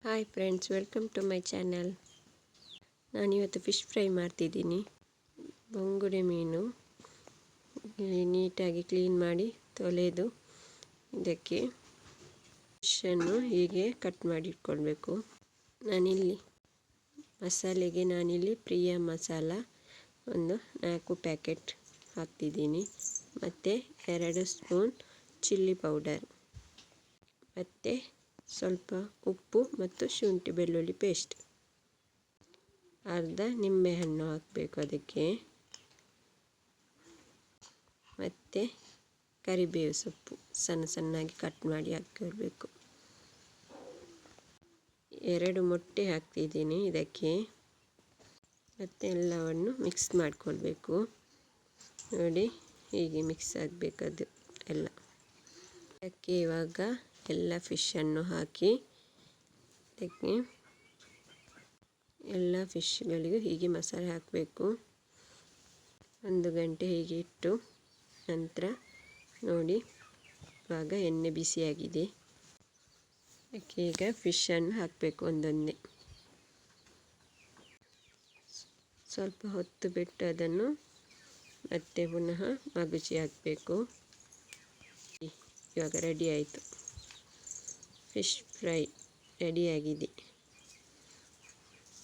Hi friends, welcome to my channel. ನಾನಿವತ್ತು fish fry ಮಾಡ್ತಿದ್ದೀನಿ. ಬೊಂಗುಡೆ ಮೀನು ನೀಟಾಗಿ ಕ್ಲೀನ್ ಮಾಡಿ ತೊಳೆದು ಇದಕ್ಕೆ ಫಿಶನ್ನು ಹೀಗೆ ಕಟ್ ಮಾಡಿ ಇಟ್ಕೊಳ್ಬೇಕು. ನಾನಿಲ್ಲಿ ಪ್ರಿಯಾ ಮಸಾಲ ಒಂದು 4 ಪ್ಯಾಕೆಟ್ ಹಾಕ್ತಿದ್ದೀನಿ. ಮತ್ತು 2 ಸ್ಪೂನ್ ಚಿಲ್ಲಿ ಪೌಡರ್, ಮತ್ತು ಸ್ವಲ್ಪ ಉಪ್ಪು ಮತ್ತು ಶುಂಠಿ ಬೆಳ್ಳುಳ್ಳಿ ಪೇಸ್ಟ್, ಅರ್ಧ ನಿಂಬೆಹಣ್ಣು ಹಾಕಬೇಕು ಅದಕ್ಕೆ, ಮತ್ತು ಕರಿಬೇವು ಸೊಪ್ಪು ಸಣ್ಣ ಸಣ್ಣಾಗಿ ಕಟ್ ಮಾಡಿ ಹಾಕ್ಕೊಳ್ಬೇಕು. 2 ಮೊಟ್ಟೆ ಹಾಕ್ತಿದ್ದೀನಿ ಇದಕ್ಕೆ. ಮತ್ತು ಎಲ್ಲವನ್ನು ಮಿಕ್ಸ್ ಮಾಡಿಕೊಳ್ಬೇಕು. ನೋಡಿ, ಹೀಗೆ ಮಿಕ್ಸ್ ಆಗಬೇಕದು ಎಲ್ಲ. ಅದಕ್ಕೆ ಇವಾಗ ಎಲ್ಲ ಫಿಶನ್ನು ಹಾಕಿ ಅದಕ್ಕೆ ಎಲ್ಲ ಫಿಶ್ಗಳಿಗೂ ಹೀಗೆ ಮಸಾಲೆ ಹಾಕಬೇಕು. 1 ಗಂಟೆ ಹೀಗೆ ಇಟ್ಟು ನಂತರ ನೋಡಿ, ಇವಾಗ ಎಣ್ಣೆ ಬಿಸಿಯಾಗಿದೆ. ಅದಕ್ಕೆ ಈಗ ಫಿಶನ್ನು ಹಾಕಬೇಕು ಒಂದೊಂದೇ. ಸ್ವಲ್ಪ ಹೊತ್ತು ಬಿಟ್ಟು ಅದನ್ನು ಮತ್ತೆ ಪುನಃ ಮಗುಚಿ ಹಾಕಬೇಕು. ಇವಾಗ ರೆಡಿ ಆಯಿತು, ಫಿಶ್ ಫ್ರೈ ರೆಡಿಯಾಗಿದೆ.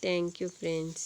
Thank you friends.